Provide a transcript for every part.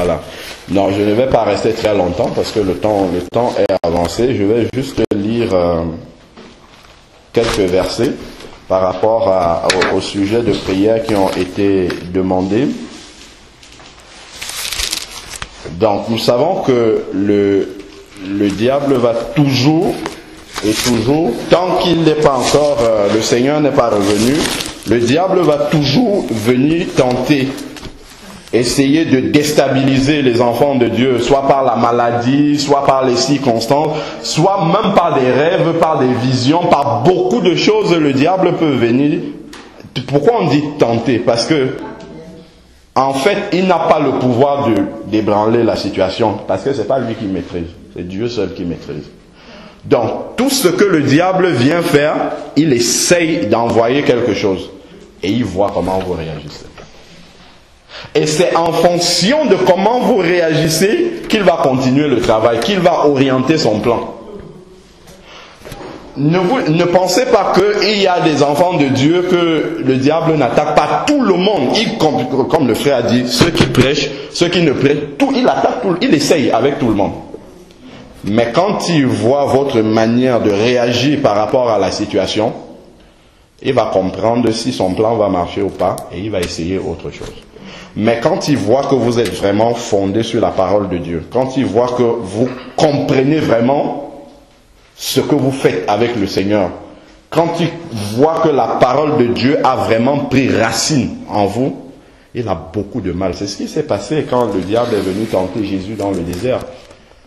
Voilà. Non, je ne vais pas rester très longtemps parce que le temps est avancé. Je vais juste lire quelques versets par rapport au sujet de prière qui ont été demandés. Donc, nous savons que le diable va toujours et toujours, tant qu'il n'est pas encore, le Seigneur n'est pas revenu, le diable va toujours venir tenter, essayer de déstabiliser les enfants de Dieu, soit par la maladie, soit par les circonstances, soit même par des rêves, par des visions, par beaucoup de choses, le diable peut venir. Pourquoi on dit tenter? Parce que, en fait, il n'a pas le pouvoir d'ébranler la situation, parce que c'est pas lui qui maîtrise, c'est Dieu seul qui maîtrise. Donc, tout ce que le diable vient faire, il essaye d'envoyer quelque chose. Et il voit comment vous réagissez. Et c'est en fonction de comment vous réagissez qu'il va continuer le travail, qu'il va orienter son plan. Ne pensez pas qu'il y a des enfants de Dieu que le diable n'attaque pas tout le monde. Comme le frère a dit, ceux qui prêchent, ceux qui ne prêchent, il attaque tout, il essaye avec tout le monde. Mais quand il voit votre manière de réagir par rapport à la situation, il va comprendre si son plan va marcher ou pas et il va essayer autre chose. Mais quand il voit que vous êtes vraiment fondé sur la parole de Dieu, quand il voit que vous comprenez vraiment ce que vous faites avec le Seigneur, quand il voit que la parole de Dieu a vraiment pris racine en vous, il a beaucoup de mal. C'est ce qui s'est passé quand le diable est venu tenter Jésus dans le désert.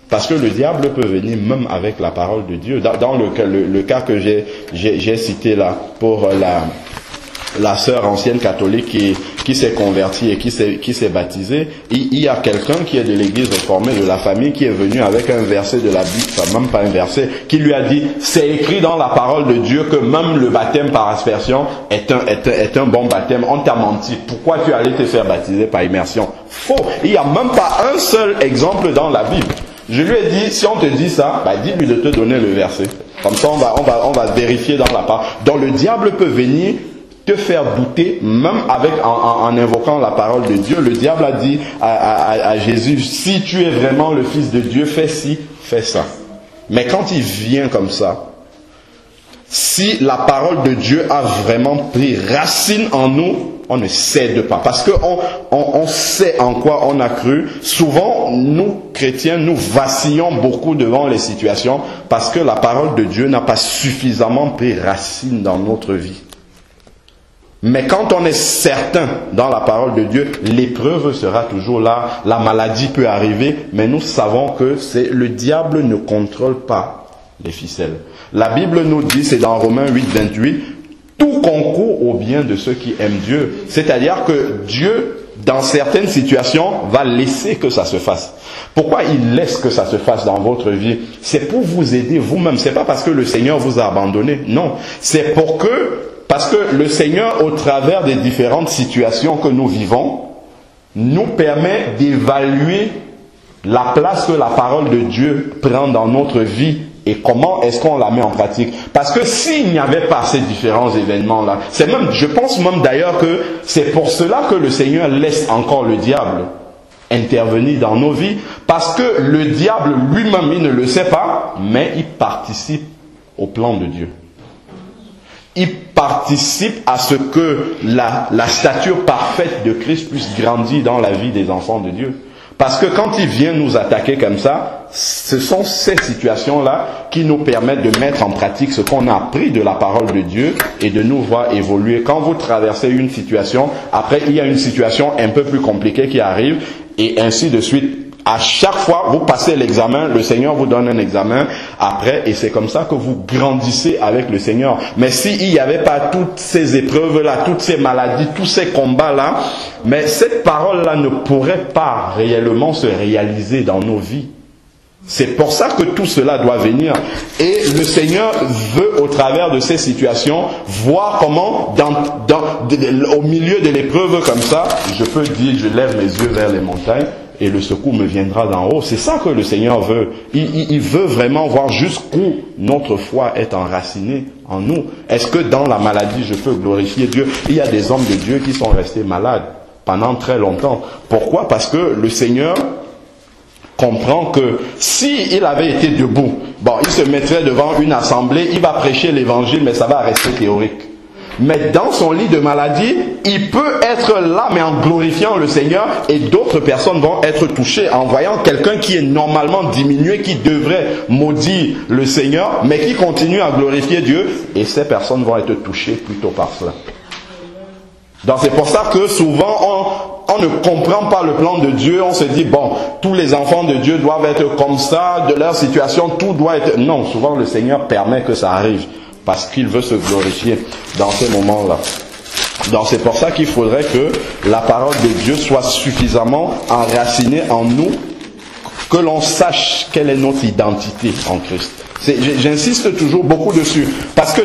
Parce que le diable peut venir même avec la parole de Dieu. Dans le cas que j'ai cité là, pour la sœur ancienne catholique qui s'est convertie et qui s'est baptisée, il y a quelqu'un qui est de l'église réformée, de la famille, qui est venu avec un verset de la Bible, enfin même pas un verset, qui lui a dit, c'est écrit dans la parole de Dieu que même le baptême par aspersion est un bon baptême. On t'a menti. Pourquoi tu allais te faire baptiser par immersion? Faux. Il n'y a même pas un seul exemple dans la Bible. Je lui ai dit, si on te dit ça, dis-lui de te donner le verset. Comme ça, on va vérifier dans la parole. Donc le diable peut venir te faire douter, même en invoquant la parole de Dieu. Le diable a dit à Jésus, si tu es vraiment le Fils de Dieu, fais ci, fais ça. Mais quand il vient comme ça, si la parole de Dieu a vraiment pris racine en nous, on ne cède pas. Parce qu'on sait en quoi on a cru. Souvent, nous, chrétiens, nous vacillons beaucoup devant les situations parce que la parole de Dieu n'a pas suffisamment pris racine dans notre vie. Mais quand on est certain dans la parole de Dieu, l'épreuve sera toujours là, la maladie peut arriver, mais nous savons que le diable ne contrôle pas les ficelles. La Bible nous dit, c'est dans Romains 8, 28, tout concourt au bien de ceux qui aiment Dieu. C'est-à-dire que Dieu, dans certaines situations, va laisser que ça se fasse. Pourquoi il laisse que ça se fasse dans votre vie? C'est pour vous aider vous-même. C'est pas parce que le Seigneur vous a abandonné. Non. C'est parce que le Seigneur, au travers des différentes situations que nous vivons, nous permet d'évaluer la place que la parole de Dieu prend dans notre vie et comment est-ce qu'on la met en pratique. Parce que s'il n'y avait pas ces différents événements-là, je pense même d'ailleurs que c'est pour cela que le Seigneur laisse encore le diable intervenir dans nos vies, parce que le diable lui-même, il ne le sait pas, mais il participe au plan de Dieu. Il participe à ce que la stature parfaite de Christ puisse grandir dans la vie des enfants de Dieu. Parce que quand il vient nous attaquer comme ça, ce sont ces situations-là qui nous permettent de mettre en pratique ce qu'on a appris de la parole de Dieu et de nous voir évoluer. Quand vous traversez une situation, après il y a une situation un peu plus compliquée qui arrive et ainsi de suite. À chaque fois, vous passez l'examen, le Seigneur vous donne un examen après, et c'est comme ça que vous grandissez avec le Seigneur. Mais s'il n'y avait pas toutes ces épreuves-là, toutes ces maladies, tous ces combats-là, mais cette parole-là ne pourrait pas réellement se réaliser dans nos vies. C'est pour ça que tout cela doit venir. Et le Seigneur veut, au travers de ces situations, voir comment, au milieu de l'épreuve comme ça, je peux dire, je lève mes yeux vers les montagnes, et le secours me viendra d'en haut. C'est ça que le Seigneur veut. Il veut vraiment voir jusqu'où notre foi est enracinée en nous. Est-ce que dans la maladie, je peux glorifier Dieu? Il y a des hommes de Dieu qui sont restés malades. pendant très longtemps. Pourquoi? Parce que le Seigneur comprend que si il avait été debout, bon, il se mettrait devant une assemblée, il va prêcher l'évangile, mais ça va rester théorique. Mais dans son lit de maladie, il peut être là, mais en glorifiant le Seigneur, et d'autres personnes vont être touchées en voyant quelqu'un qui est normalement diminué, qui devrait maudire le Seigneur, mais qui continue à glorifier Dieu, et ces personnes vont être touchées plutôt par cela. Donc c'est pour ça que souvent on ne comprend pas le plan de Dieu, on se dit bon, tous les enfants de Dieu doivent être comme ça, de leur situation, tout doit être... Non, souvent le Seigneur permet que ça arrive, parce qu'il veut se glorifier dans ces moments-là. Donc c'est pour ça qu'il faudrait que la parole de Dieu soit suffisamment enracinée en nous, que l'on sache quelle est notre identité en Christ. J'insiste toujours beaucoup dessus, parce que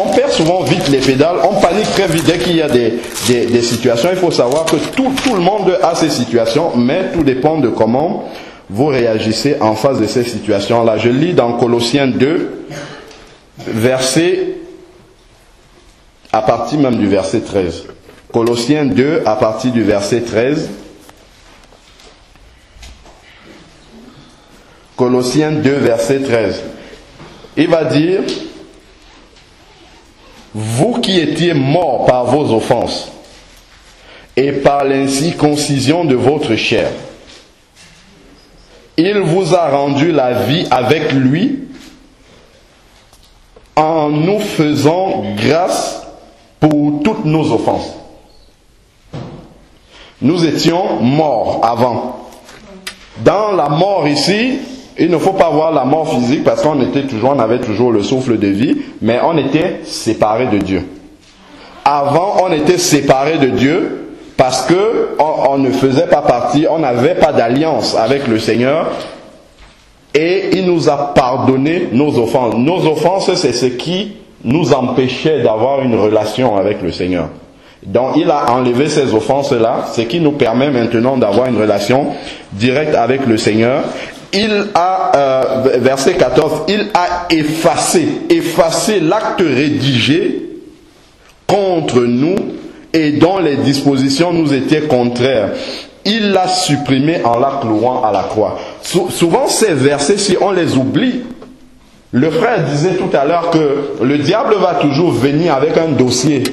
on perd souvent vite les pédales, on panique très vite dès qu'il y a des situations. Il faut savoir que tout le monde a ces situations, mais tout dépend de comment vous réagissez en face de ces situations-là. Je lis dans Colossiens 2, à partir même du verset 13. Colossiens 2, à partir du verset 13. Colossiens 2, verset 13. Il va dire, vous qui étiez morts par vos offenses et par l'incirconcision de votre chair, il vous a rendu la vie avec lui en nous faisant grâce pour toutes nos offenses. Nous étions morts avant. Dans la mort ici, il ne faut pas voir la mort physique parce qu'on avait toujours le souffle de vie, mais on était séparés de Dieu. Avant, on était séparés de Dieu parce que on ne faisait pas partie, on n'avait pas d'alliance avec le Seigneur, et il nous a pardonné nos offenses. Nos offenses, c'est ce qui nous empêchait d'avoir une relation avec le Seigneur. Donc il a enlevé ces offenses-là, ce qui nous permet maintenant d'avoir une relation directe avec le Seigneur. Il a, verset 14, il a effacé l'acte rédigé contre nous et dont les dispositions nous étaient contraires. Il l'a supprimé en la clouant à la croix. Souvent ces versets, si on les oublie, le frère disait tout à l'heure que le diable va toujours venir avec un dossier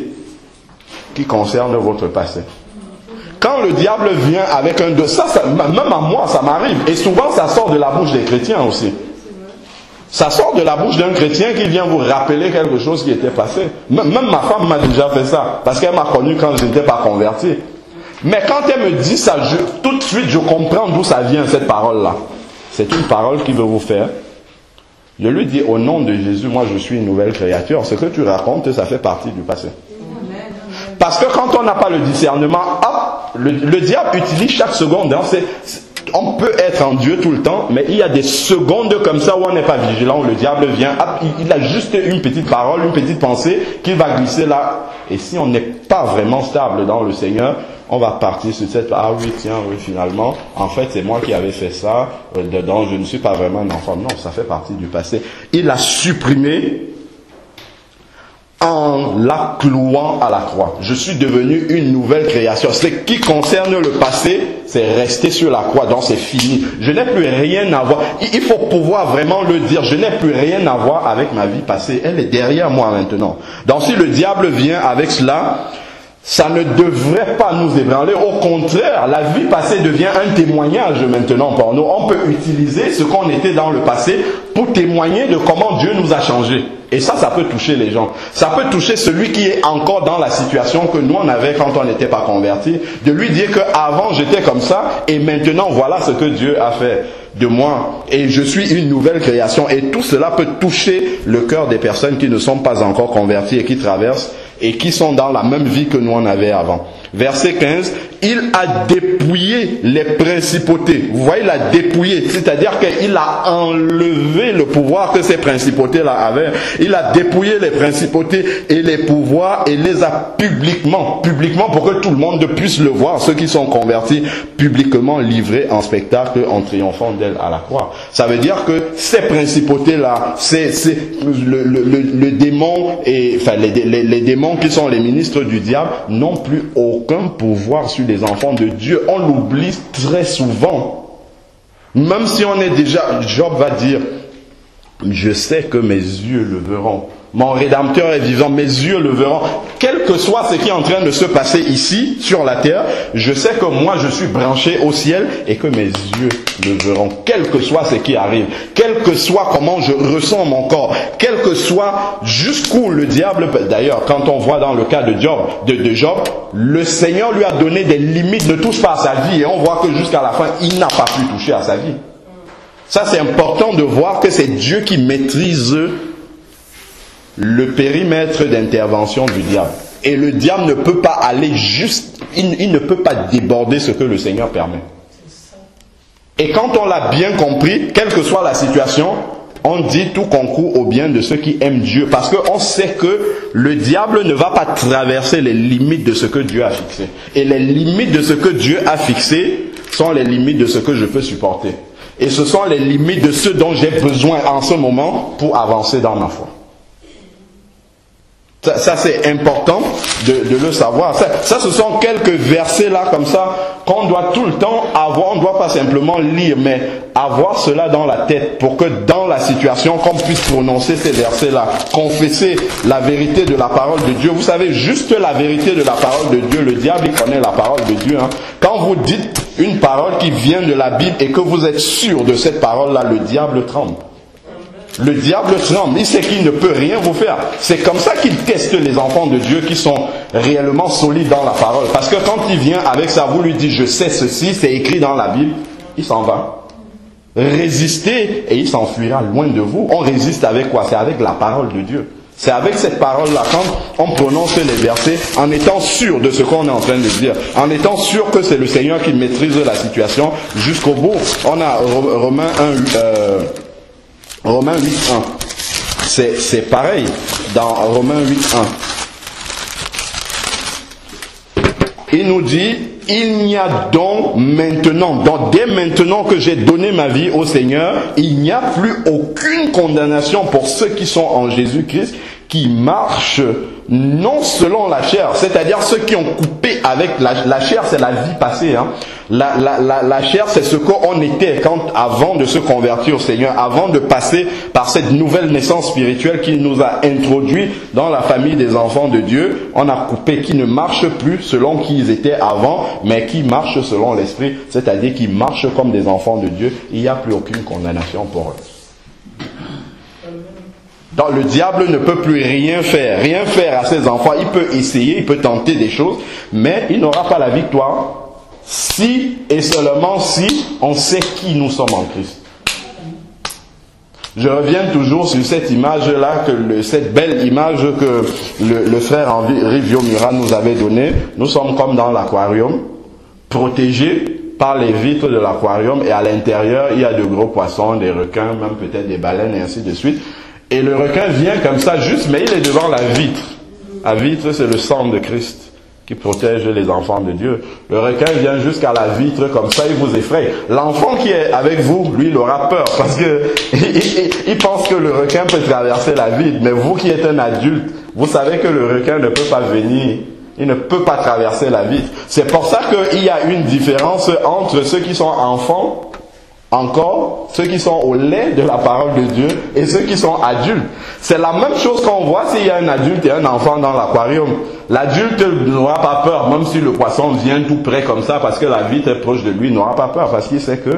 qui concerne votre passé. Quand le diable vient avec un dossier, même à moi ça m'arrive, et souvent ça sort de la bouche des chrétiens aussi. Ça sort de la bouche d'un chrétien qui vient vous rappeler quelque chose qui était passé. Même ma femme m'a déjà fait ça, parce qu'elle m'a connu quand je n'étais pas converti. Mais quand elle me dit ça, tout de suite je comprends d'où ça vient cette parole-là. C'est une parole qui veut vous faire. Je lui dis au nom de Jésus, moi je suis une nouvelle créature. Ce que tu racontes, ça fait partie du passé. Parce que quand on n'a pas le discernement, le diable utilise chaque seconde. Hein, on peut être en Dieu tout le temps, mais il y a des secondes comme ça où on n'est pas vigilant, où le diable vient, il a juste une petite parole, une petite pensée qu'il va glisser là. Et si on n'est pas vraiment stable dans le Seigneur, on va partir sur cette, ah oui, tiens, oui, finalement, en fait, c'est moi qui avais fait ça, dedans, je ne suis pas vraiment un enfant. Non, ça fait partie du passé. Il a supprimé en la clouant à la croix. Je suis devenu une nouvelle création. Ce qui concerne le passé, c'est rester sur la croix. Donc c'est fini. Je n'ai plus rien à voir. Il faut pouvoir vraiment le dire. Je n'ai plus rien à voir avec ma vie passée. Elle est derrière moi maintenant. Donc si le diable vient avec cela, ça ne devrait pas nous ébranler. Au contraire, la vie passée devient un témoignage maintenant pour nous. On peut utiliser ce qu'on était dans le passé pour témoigner de comment Dieu nous a changés. Et ça peut toucher les gens. Ça peut toucher celui qui est encore dans la situation que nous on avait quand on n'était pas convertis. De lui dire que avant j'étais comme ça et maintenant voilà ce que Dieu a fait de moi. Et je suis une nouvelle création. Et tout cela peut toucher le cœur des personnes qui ne sont pas encore converties et qui traversent et qui sont dans la même vie que nous on avait avant. Verset 15, il a dépouillé les principautés. Vous voyez, il a dépouillé, c'est-à-dire qu'il a enlevé le pouvoir que ces principautés-là avaient. Il a dépouillé les principautés et les pouvoirs et les a publiquement pour que tout le monde puisse le voir, ceux qui sont convertis, publiquement livrés en spectacle en triomphant d'elle à la croix. Ça veut dire que ces principautés-là, c'est le démon et enfin les démons démons qui sont les ministres du diable n'ont plus aucun pouvoir sur les enfants de Dieu. On l'oublie très souvent. Même si on est déjà... Job va dire, je sais que mes yeux le verront. Mon Rédempteur est vivant, mes yeux le verront. Quel que soit ce qui est en train de se passer ici, sur la terre, je sais que moi je suis branché au ciel et que mes yeux le verront. Quel que soit ce qui arrive, quel que soit comment je ressens mon corps, quel que soit jusqu'où le diable... D'ailleurs, quand on voit dans le cas de Job, le Seigneur lui a donné des limites, ne touche pas à sa vie. Et on voit que jusqu'à la fin, il n'a pas pu toucher à sa vie. Ça, c'est important de voir que c'est Dieu qui maîtrise le périmètre d'intervention du diable. Et le diable ne peut pas aller juste, il ne peut pas déborder ce que le Seigneur permet. Et quand on l'a bien compris, quelle que soit la situation, on dit tout concourt au bien de ceux qui aiment Dieu. Parce qu'on sait que le diable ne va pas traverser les limites de ce que Dieu a fixé. Et les limites de ce que Dieu a fixé sont les limites de ce que je peux supporter. Et ce sont les limites de ce dont j'ai besoin en ce moment pour avancer dans ma foi. Ça c'est important de le savoir. Ça, ce sont quelques versets là comme ça qu'on doit tout le temps avoir. On ne doit pas simplement lire, mais avoir cela dans la tête pour que dans la situation, qu'on puisse prononcer ces versets là, confesser la vérité de la parole de Dieu. Vous savez, juste la vérité de la parole de Dieu, le diable il connaît la parole de Dieu. Quand vous dites une parole qui vient de la Bible et que vous êtes sûr de cette parole là, le diable tremble. Le diable tremble, il sait qu'il ne peut rien vous faire. C'est comme ça qu'il teste les enfants de Dieu qui sont réellement solides dans la parole. Parce que quand il vient avec ça, vous lui dites je sais ceci, c'est écrit dans la Bible, il s'en va. Résistez et il s'enfuira loin de vous. On résiste avec quoi? C'est avec la parole de Dieu. C'est avec cette parole-là, quand on prononce les versets, en étant sûr de ce qu'on est en train de dire, en étant sûr que c'est le Seigneur qui maîtrise la situation jusqu'au bout. On a Romains 8.1. C'est pareil dans Romains 8.1. Il nous dit, il n'y a donc dès maintenant que j'ai donné ma vie au Seigneur, il n'y a plus aucune condamnation pour ceux qui sont en Jésus-Christ, qui marchent non selon la chair, c'est-à-dire ceux qui ont coupé avec la chair, c'est la vie passée. La chair, c'est ce qu'on était avant de se convertir au Seigneur, avant de passer par cette nouvelle naissance spirituelle qui nous a introduits dans la famille des enfants de Dieu. On a coupé, qui ne marchent plus selon qui ils étaient avant, mais qui marchent selon l'Esprit, c'est-à-dire qui marchent comme des enfants de Dieu. Il n'y a plus aucune condamnation pour eux. Donc le diable ne peut plus rien faire à ses enfants. Il peut essayer, il peut tenter des choses, mais il n'aura pas la victoire si et seulement si on sait qui nous sommes en Christ. Je reviens toujours sur cette image-là, cette belle image que le frère Henri Viomura nous avait donnée. Nous sommes comme dans l'aquarium, protégés par les vitres de l'aquarium, et à l'intérieur, il y a de gros poissons, des requins, même peut-être des baleines, et ainsi de suite. Et le requin vient comme ça juste, mais il est devant la vitre. La vitre, c'est le sang de Christ qui protège les enfants de Dieu. Le requin vient jusqu'à la vitre comme ça, il vous effraie. L'enfant qui est avec vous, lui, il aura peur parce que il pense que le requin peut traverser la vitre. Mais vous qui êtes un adulte, vous savez que le requin ne peut pas venir. Il ne peut pas traverser la vitre. C'est pour ça qu'il y a une différence entre ceux qui sont enfants, encore, ceux qui sont au lait de la parole de Dieu, et ceux qui sont adultes. C'est la même chose qu'on voit s'il y a un adulte et un enfant dans l'aquarium. L'adulte n'aura pas peur, même si le poisson vient tout près comme ça, parce que la vitre est proche de lui, il n'aura pas peur, parce qu'il sait que,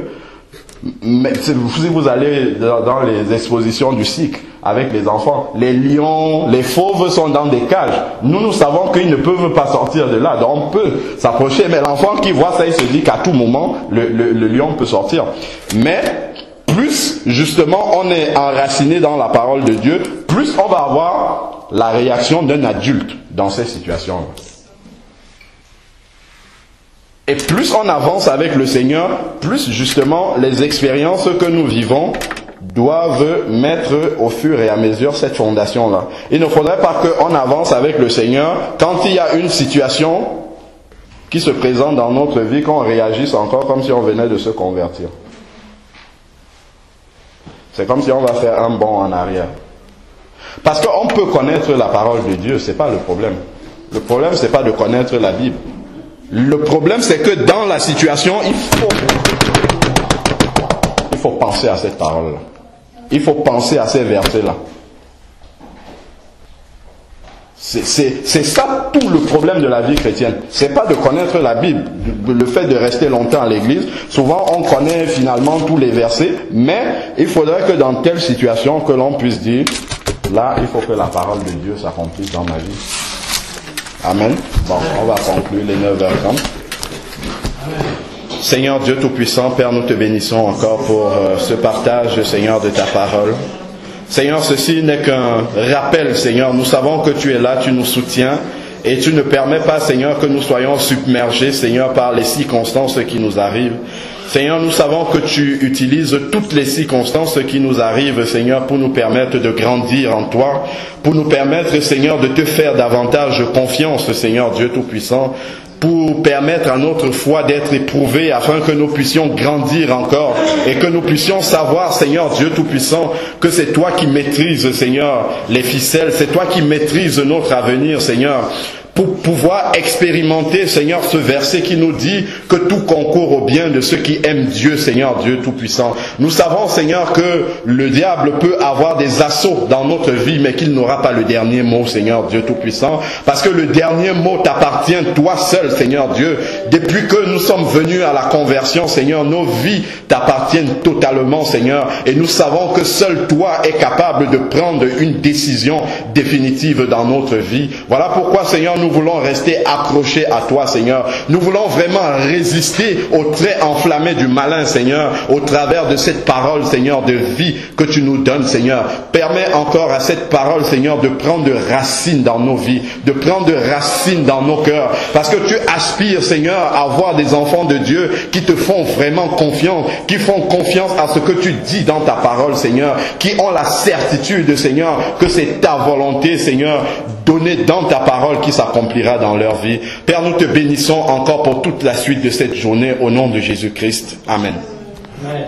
si vous allez dans les expositions du cirque avec les enfants, les lions, les fauves sont dans des cages. Nous savons qu'ils ne peuvent pas sortir de là, donc on peut s'approcher, mais l'enfant qui voit ça, il se dit qu'à tout moment, le lion peut sortir. Mais plus justement on est enraciné dans la parole de Dieu, plus on va avoir la réaction d'un adulte dans ces situations-là. Et plus on avance avec le Seigneur, plus justement les expériences que nous vivons doivent mettre au fur et à mesure cette fondation-là. Il ne faudrait pas qu'on avance avec le Seigneur quand il y a une situation qui se présente dans notre vie, qu'on réagisse encore comme si on venait de se convertir. C'est comme si on va faire un bond en arrière. Parce qu'on peut connaître la parole de Dieu, c'est pas le problème. Le problème, c'est pas de connaître la Bible. Le problème, c'est que dans la situation, il faut penser à cette parole-là. Il faut penser à ces versets-là. C'est ça tout le problème de la vie chrétienne. C'est pas de connaître la Bible, le fait de rester longtemps à l'église. Souvent on connaît finalement tous les versets, mais il faudrait que dans telle situation que l'on puisse dire, là il faut que la parole de Dieu s'accomplisse dans ma vie. Amen. Bon, on va conclure les 9h30. Seigneur Dieu Tout-Puissant, Père, nous te bénissons encore pour ce partage, Seigneur, de ta parole. Seigneur, ceci n'est qu'un rappel, Seigneur. Nous savons que tu es là, tu nous soutiens et tu ne permets pas, Seigneur, que nous soyons submergés, Seigneur, par les circonstances qui nous arrivent. Seigneur, nous savons que tu utilises toutes les circonstances qui nous arrivent, Seigneur, pour nous permettre de grandir en toi, pour nous permettre, Seigneur, de te faire davantage confiance, Seigneur Dieu Tout-Puissant, pour permettre à notre foi d'être éprouvée afin que nous puissions grandir encore et que nous puissions savoir, Seigneur Dieu Tout-Puissant, que c'est toi qui maîtrises, Seigneur, les ficelles, c'est toi qui maîtrises notre avenir, Seigneur, pour pouvoir expérimenter, Seigneur, ce verset qui nous dit que tout concourt au bien de ceux qui aiment Dieu, Seigneur Dieu Tout-Puissant. Nous savons, Seigneur, que le diable peut avoir des assauts dans notre vie, mais qu'il n'aura pas le dernier mot, Seigneur Dieu Tout-Puissant, parce que le dernier mot t'appartient, toi seul, Seigneur Dieu. Depuis que nous sommes venus à la conversion, Seigneur, nos vies t'appartiennent totalement, Seigneur, et nous savons que seul toi es capable de prendre une décision définitive dans notre vie. Voilà pourquoi, Seigneur, nous voulons rester accrochés à toi, Seigneur. Nous voulons vraiment résister aux traits enflammés du malin, Seigneur, au travers de cette parole, Seigneur, de vie que tu nous donnes, Seigneur. Permets encore à cette parole, Seigneur, de prendre racine dans nos vies, de prendre racine dans nos cœurs, parce que tu aspires, Seigneur, à avoir des enfants de Dieu qui te font vraiment confiance, qui font confiance à ce que tu dis dans ta parole, Seigneur, qui ont la certitude, Seigneur, que c'est ta volonté, Seigneur, donnée dans ta parole qui s'accomplira dans leur vie. Père, nous te bénissons encore pour toute la suite de cette journée au nom de Jésus-Christ. Amen. Amen.